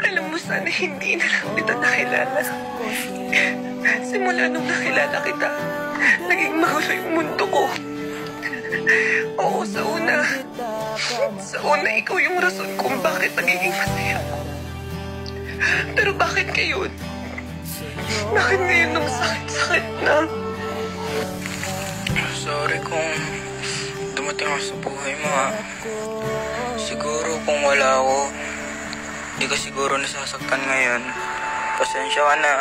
Alam mo, sana hindi na lang kita nakilala. Simula nung nakilala kita, naging magulo yung mundo ko. Oo, sa una ikaw yung rason kung bakit nagiging masaya ako. Pero bakit ngayon? Bakit ngayon nung sakit-sakit na? Sorry kung dumating ako sa buhay mo, ha. Siguro kung wala ako, di ka siguro nasasaktan ngayon. Pasensya ka na.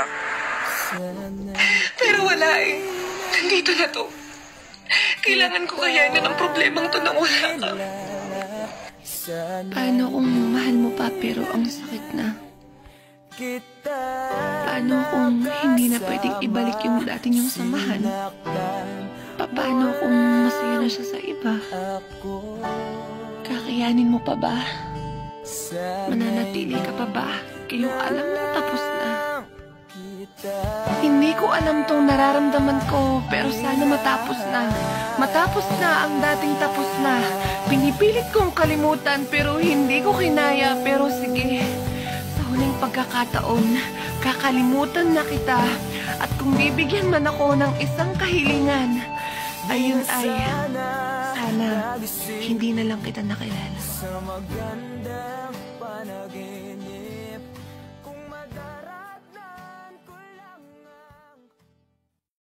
Pero wala eh. Nandito na to. Kailangan ko kayanin ang problemang to nang wala ka. Paano kung mahal mo pa pero ang sakit na? Paano kung hindi na pwedeng ibalik yung dati niyong samahan? Paano kung masaya na siya sa iba? Kakayanin mo pa ba? Mananatili ka pa ba? Kayong alam na tapos na. Hindi ko alam tong nararamdaman ko, pero sana matapos na. Matapos na ang dating tapos na. Pinipilit kong kalimutan pero hindi ko kinaya. Pero sige, sa huling pagkakataon, kakalimutan na kita. At kung bibigyan man ako ng isang kahilingan, ayun ay, sana hindi na lang kita nakilala.